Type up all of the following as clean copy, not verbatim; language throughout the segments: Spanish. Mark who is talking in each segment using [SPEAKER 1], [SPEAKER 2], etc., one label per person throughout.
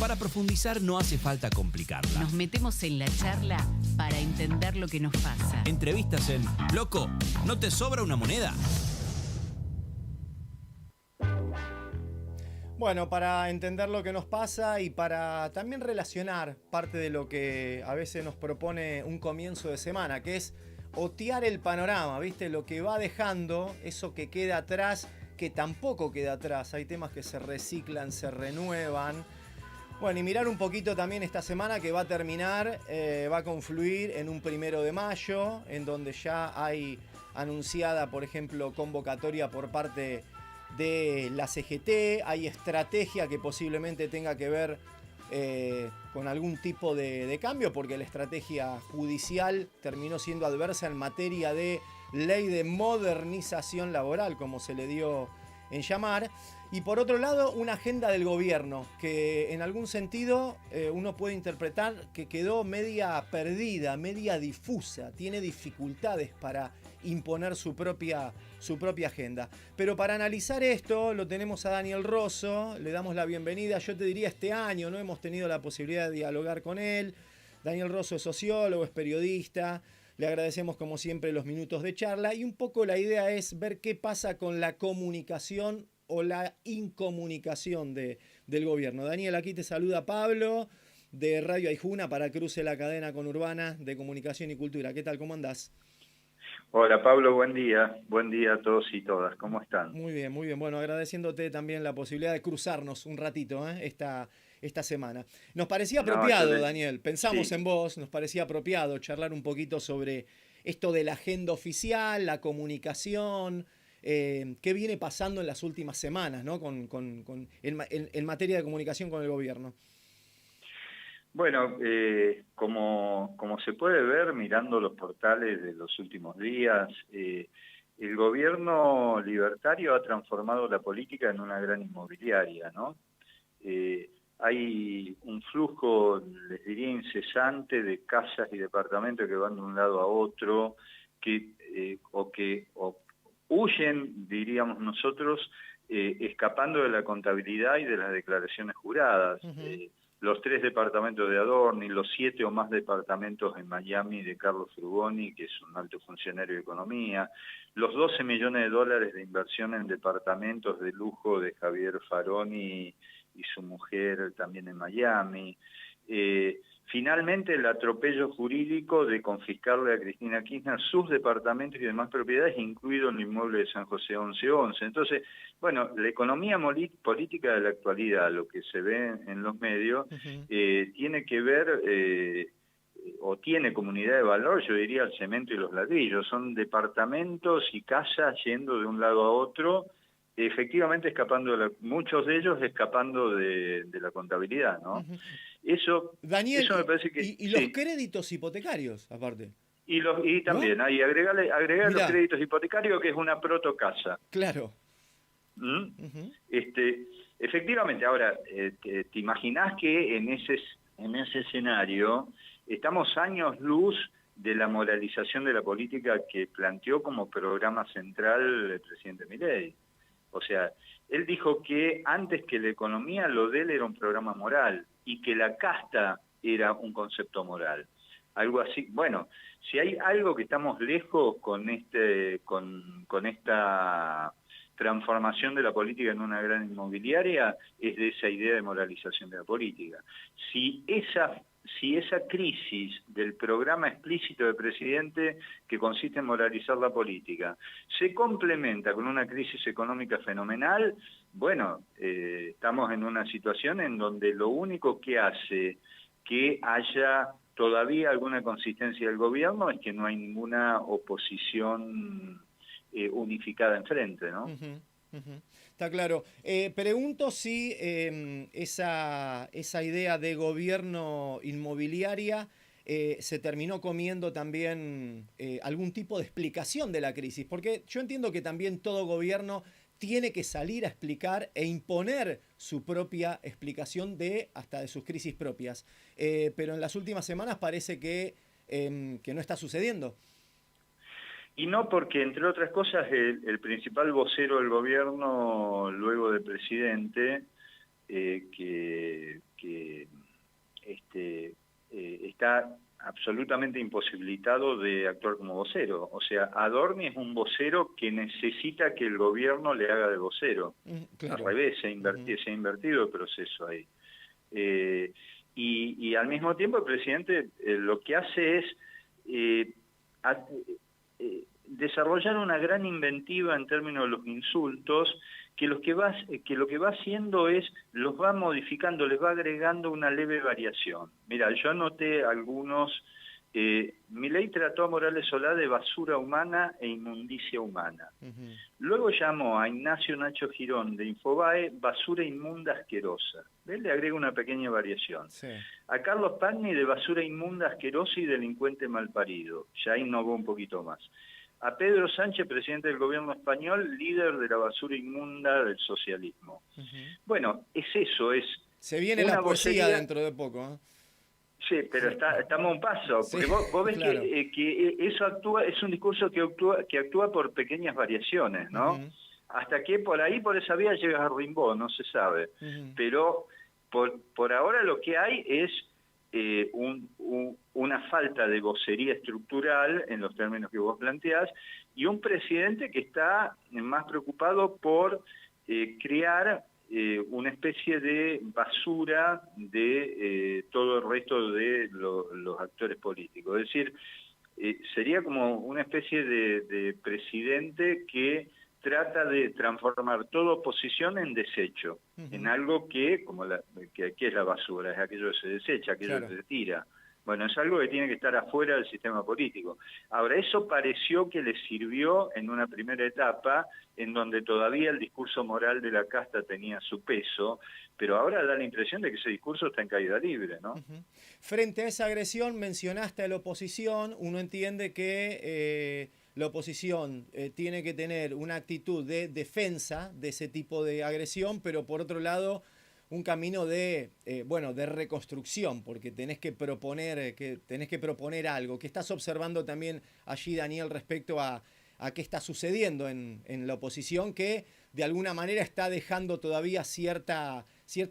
[SPEAKER 1] Para profundizar no hace falta complicarla.
[SPEAKER 2] Nos metemos en la charla para entender lo que nos pasa.
[SPEAKER 1] Entrevistas en Loco, ¿no te sobra una moneda?
[SPEAKER 3] Bueno, para entender lo que nos pasa y para también relacionar parte de lo que a veces nos propone un comienzo de semana, que es otear el panorama, ¿viste? Lo que va dejando, eso que queda atrás, que tampoco queda atrás. Hay temas que se reciclan, se renuevan. Bueno, y mirar un poquito también esta semana que va a terminar, va a confluir en un 1 de mayo, en donde ya hay anunciada, por ejemplo, convocatoria por parte de la CGT, hay estrategia que posiblemente tenga que ver con algún tipo de cambio, porque la estrategia judicial terminó siendo adversa en materia de ley de modernización laboral, como se le dio en llamar. Y por otro lado, una agenda del gobierno que en algún sentido uno puede interpretar que quedó media perdida, media difusa, tiene dificultades para imponer su propia agenda. Pero para analizar esto lo tenemos a Daniel Rosso, le damos la bienvenida. Yo te diría, este año no hemos tenido la posibilidad de dialogar con él. Daniel Rosso es sociólogo, es periodista. Le agradecemos como siempre los minutos de charla y un poco la idea es ver qué pasa con la comunicación o la incomunicación del gobierno. Daniel, aquí te saluda Pablo de Radio Aijuna para Cruce la Cadena con Urbana de Comunicación y Cultura. ¿Qué tal? ¿Cómo andás?
[SPEAKER 4] Hola Pablo, buen día a todos y todas, ¿cómo están?
[SPEAKER 3] Muy bien, muy bien. Bueno, agradeciéndote también la posibilidad de cruzarnos un ratito esta semana. Nos parecía apropiado, Daniel, pensamos en vos, nos parecía apropiado charlar un poquito sobre esto de la agenda oficial, la comunicación, qué viene pasando en las últimas semanas, ¿no? En materia de comunicación con el gobierno.
[SPEAKER 4] Bueno, como se puede ver mirando los portales de los últimos días, el gobierno libertario ha transformado la política en una gran inmobiliaria, ¿no? Hay un flujo, les diría, incesante de casas y departamentos que van de un lado a otro, o huyen, diríamos nosotros, escapando de la contabilidad y de las declaraciones juradas.
[SPEAKER 3] Uh-huh.
[SPEAKER 4] Los 3 departamentos de Adorni, los 7 o más departamentos en Miami de Carlos Frugoni, que es un alto funcionario de economía, los 12 millones de dólares de inversión en departamentos de lujo de Javier Faroni y su mujer también en Miami. Finalmente, el atropello jurídico de confiscarle a Cristina Kirchner sus departamentos y demás propiedades, incluido el inmueble de San José 1111. Entonces, bueno, la economía política de la actualidad, lo que se ve en los medios,
[SPEAKER 3] Uh-huh.
[SPEAKER 4] tiene que ver, o tiene comunidad de valor, yo diría el cemento y los ladrillos. Son departamentos y casas yendo de un lado a otro, efectivamente escapando muchos de ellos escapando de la contabilidad, ¿no?
[SPEAKER 3] Uh-huh.
[SPEAKER 4] Eso,
[SPEAKER 3] Daniel,
[SPEAKER 4] eso me parece que
[SPEAKER 3] y los créditos hipotecarios, aparte.
[SPEAKER 4] Y también,
[SPEAKER 3] ¿no?
[SPEAKER 4] ahí agregar los créditos hipotecarios, que es una protocasa.
[SPEAKER 3] Claro.
[SPEAKER 4] ¿Mm?
[SPEAKER 3] Uh-huh.
[SPEAKER 4] Efectivamente, ahora, ¿te imaginás que en ese escenario estamos años luz de la moralización de la política que planteó como programa central el presidente Milei? O sea, él dijo que antes que la economía, lo de él era un programa moral y que la casta era un concepto moral. Algo así. Bueno, si hay algo que estamos lejos con esta transformación de la política en una gran inmobiliaria, es de esa idea de moralización de la política. Si esa crisis del programa explícito del presidente, que consiste en moralizar la política, se complementa con una crisis económica fenomenal, bueno, estamos en una situación en donde lo único que hace que haya todavía alguna consistencia del gobierno es que no hay ninguna oposición unificada enfrente, ¿no?
[SPEAKER 3] Uh-huh, uh-huh. Está claro. Pregunto si esa idea de gobierno inmobiliaria se terminó comiendo también algún tipo de explicación de la crisis, porque yo entiendo que también todo gobierno tiene que salir a explicar e imponer su propia explicación hasta de sus crisis propias. Pero en las últimas semanas parece que no está sucediendo.
[SPEAKER 4] Y no porque, entre otras cosas, el principal vocero del gobierno, luego del presidente, que está absolutamente imposibilitado de actuar como vocero. O sea, Adorni es un vocero que necesita que el gobierno le haga de vocero.
[SPEAKER 3] Claro.
[SPEAKER 4] Al revés, se ha invertido el proceso ahí. Y al mismo tiempo el presidente lo que hace es desarrollar una gran inventiva en términos de los insultos, que lo que va haciendo es, los va modificando, les va agregando una leve variación. Mira, yo anoté algunos. Milei trató a Morales Solá de basura humana e inmundicia humana. Luego llamó a Ignacio Nacho Girón de Infobae basura inmunda asquerosa. ¿Ves? Le agrega una pequeña variación.
[SPEAKER 3] Sí.
[SPEAKER 4] A Carlos Pagni de basura inmunda asquerosa y delincuente malparido. Ya innovó un poquito más. A Pedro Sánchez, presidente del gobierno español, líder de la basura inmunda del socialismo. Bueno, es eso, es...
[SPEAKER 3] Se viene la poesía dentro de poco, ¿eh?
[SPEAKER 4] Sí, pero estamos a un paso, porque
[SPEAKER 3] Sí,
[SPEAKER 4] vos ves
[SPEAKER 3] claro.
[SPEAKER 4] que eso es un discurso que actúa por pequeñas variaciones, ¿no? Hasta que por esa vía llegas a Rimbaud, no se sabe. Pero por ahora lo que hay es una falta de vocería estructural en los términos que vos planteás, y un presidente que está más preocupado por crear una especie de basura de todo el resto de los actores políticos. Es decir, sería como una especie de presidente que trata de transformar toda oposición en desecho, en algo que es la basura, es aquello que se desecha, aquello que se tira. Bueno, es algo que tiene que estar afuera del sistema político. Ahora, eso pareció que le sirvió en una primera etapa, en donde todavía el discurso moral de la casta tenía su peso, pero ahora da la impresión de que ese discurso está en caída libre, ¿no?
[SPEAKER 3] Frente a esa agresión, mencionaste a la oposición. Uno entiende que la oposición tiene que tener una actitud de defensa de ese tipo de agresión, pero por otro lado un camino de reconstrucción, porque tenés que proponer algo. ¿Qué estás observando también allí, Daniel, respecto a qué está sucediendo en la oposición, que de alguna manera está dejando todavía cierta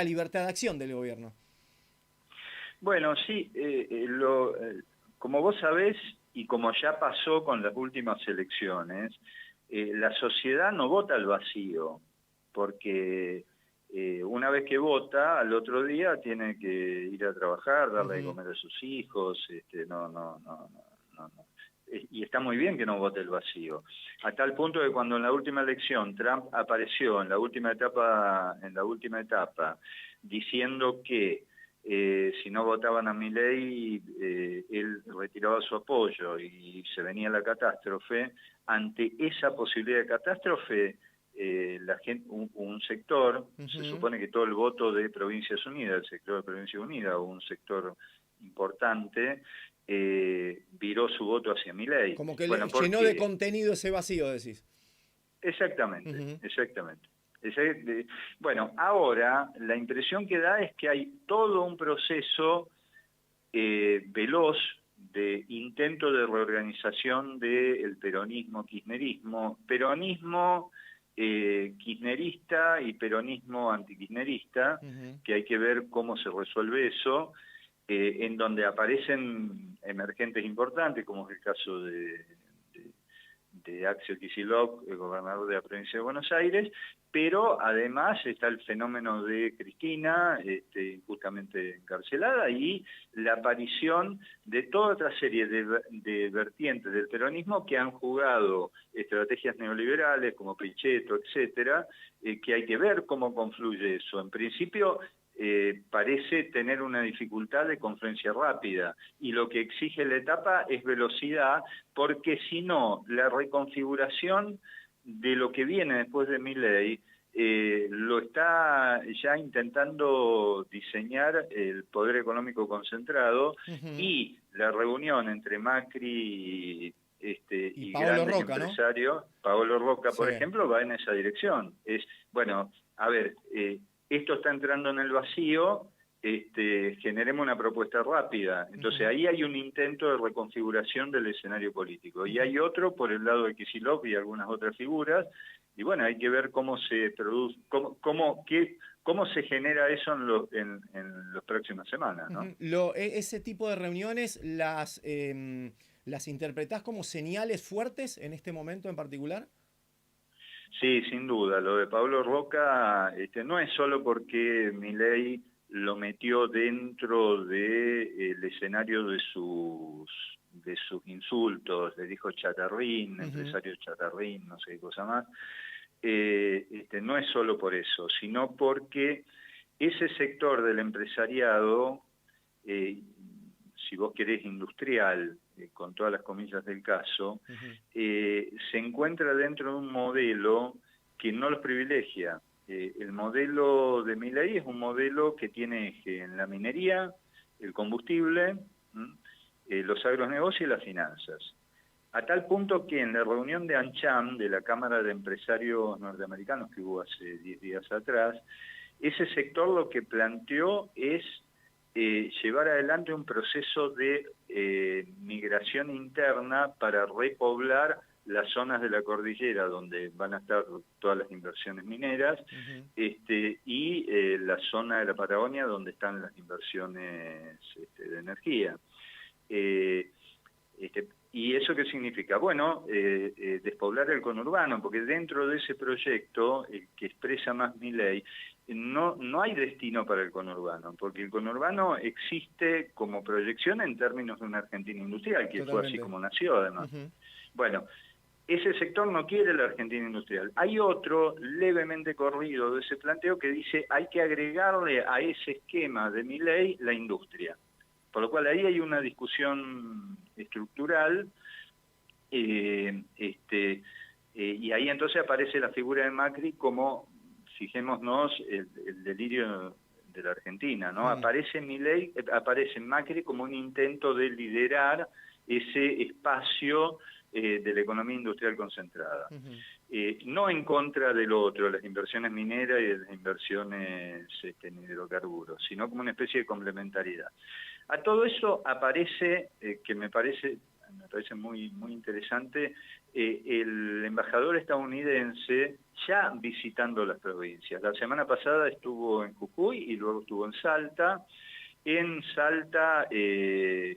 [SPEAKER 3] libertad de acción del gobierno?
[SPEAKER 4] Bueno, sí, como vos sabés, y como ya pasó con las últimas elecciones, la sociedad no vota al vacío, porque una vez que vota, al otro día tiene que ir a trabajar, darle de comer a sus hijos, y está muy bien que no vote el vacío. A tal punto que cuando en la última elección Trump apareció en la última etapa diciendo que si no votaban a Milei, él retiraba su apoyo y se venía la catástrofe, ante esa posibilidad de catástrofe, la gente, un sector, se supone que todo el voto de Provincias Unidas, el sector de Provincias Unidas, o un sector importante, viró su voto hacia Milei.
[SPEAKER 3] Como que llenó de contenido ese vacío, decís.
[SPEAKER 4] Exactamente, exactamente. Bueno, ahora la impresión que da es que hay todo un proceso veloz de intento de reorganización del peronismo, kirchnerista y peronismo antikirchnerista, que hay que ver cómo se resuelve eso, en donde aparecen emergentes importantes, como es el caso de Axel Kicillof, el gobernador de la provincia de Buenos Aires, pero además está el fenómeno de Cristina, justamente encarcelada, y la aparición de toda otra serie de vertientes del peronismo que han jugado estrategias neoliberales como Pichetto, etcétera, que hay que ver cómo confluye eso. En principio, parece tener una dificultad de confluencia rápida, y lo que exige la etapa es velocidad, porque si no, la reconfiguración de lo que viene después de Milei lo está ya intentando diseñar el poder económico concentrado, y la reunión entre Macri y
[SPEAKER 3] Paolo
[SPEAKER 4] grandes
[SPEAKER 3] Roca,
[SPEAKER 4] empresarios, ¿no? Paolo Roca, por ejemplo, va en esa dirección. Esto está entrando en el vacío, generemos una propuesta rápida. Entonces ahí hay un intento de reconfiguración del escenario político. Y hay otro por el lado de Kicillof y algunas otras figuras, y bueno, hay que ver cómo se produce, cómo cómo se genera eso en las próximas semanas, ¿no?
[SPEAKER 3] Ese tipo de reuniones las interpretás como señales fuertes en este momento en particular.
[SPEAKER 4] Sí, sin duda. Lo de Pablo Roca no es solo porque Milei lo metió dentro del escenario de sus insultos, le dijo chatarrín, empresario chatarrín, no sé qué cosa más. No es solo por eso, sino porque ese sector del empresariado, si vos querés industrial, con todas las comillas del caso, se encuentra dentro de un modelo que no los privilegia. El modelo de Milei es un modelo que tiene eje en la minería, el combustible, los agronegocios y las finanzas. A tal punto que en la reunión de AmCham, de la Cámara de Empresarios Norteamericanos que hubo hace 10 días atrás, ese sector lo que planteó es llevar adelante un proceso de migración interna para repoblar las zonas de la cordillera donde van a estar todas las inversiones mineras, y la zona de la Patagonia donde están las inversiones de energía. ¿Y eso qué significa? Bueno, despoblar el conurbano, porque dentro de ese proyecto, que expresa más Milei, no hay destino para el conurbano, porque el conurbano existe como proyección en términos de una Argentina industrial, que fue así como nació además. Bueno, ese sector no quiere la Argentina industrial. Hay otro levemente corrido de ese planteo que dice hay que agregarle a ese esquema de Milei la industria. Por lo cual ahí hay una discusión estructural, y ahí entonces aparece la figura de Macri como, fijémonos, el delirio de la Argentina, ¿no? Aparece Macri como un intento de liderar ese espacio de la economía industrial concentrada. No en contra del otro, las inversiones mineras y de las inversiones en hidrocarburos, sino como una especie de complementariedad. A todo eso aparece, que me parece muy, muy interesante, el embajador estadounidense ya visitando las provincias. La semana pasada estuvo en Jujuy y luego estuvo en Salta. En Salta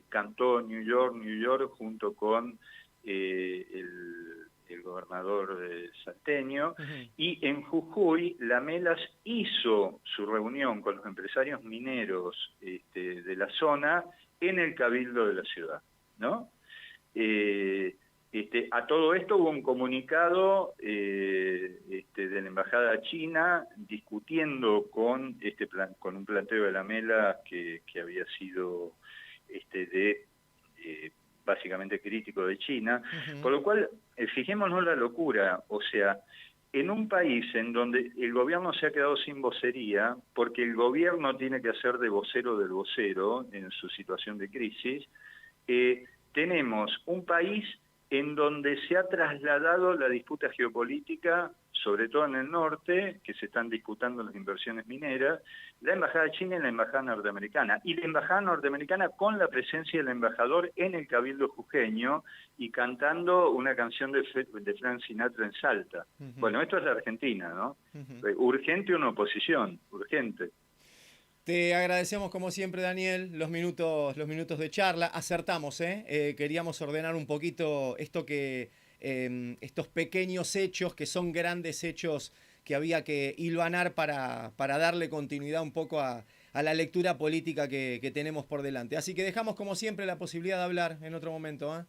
[SPEAKER 4] cantó New York junto con el gobernador salteño, y en Jujuy la Melas hizo su reunión con los empresarios mineros de la zona en el cabildo de la ciudad, ¿no? A todo esto hubo un comunicado de la embajada china discutiendo con con un planteo de la Mela que había sido básicamente crítico de China, por lo cual, fijémonos la locura, o sea, en un país en donde el gobierno se ha quedado sin vocería, porque el gobierno tiene que hacer de vocero del vocero en su situación de crisis, tenemos un país en donde se ha trasladado la disputa geopolítica, sobre todo en el norte, que se están disputando las inversiones mineras, la embajada china y la embajada norteamericana. Y la embajada norteamericana con la presencia del embajador en el cabildo jujeño y cantando una canción de Frank Sinatra en Salta. Bueno, esto es la Argentina, ¿no? Urgente una oposición, urgente.
[SPEAKER 3] Te agradecemos como siempre, Daniel, los minutos de charla. Acertamos, queríamos ordenar un poquito esto estos pequeños hechos que son grandes hechos que había que hilvanar para darle continuidad un poco a la lectura política que tenemos por delante. Así que dejamos como siempre la posibilidad de hablar en otro momento.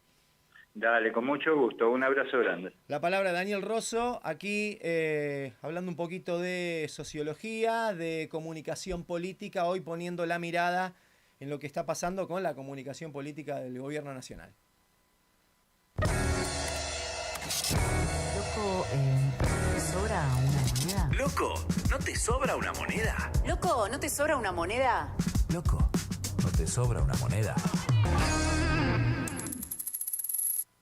[SPEAKER 4] Dale, con mucho gusto. Un abrazo grande.
[SPEAKER 3] La palabra de Daniel Rosso, aquí hablando un poquito de sociología, de comunicación política, hoy poniendo la mirada en lo que está pasando con la comunicación política del gobierno nacional.
[SPEAKER 2] Loco, ¿te sobra una moneda?
[SPEAKER 1] Loco, ¿no te sobra una moneda?
[SPEAKER 2] Loco, ¿no te sobra una moneda?
[SPEAKER 1] Loco, ¿no te sobra una moneda?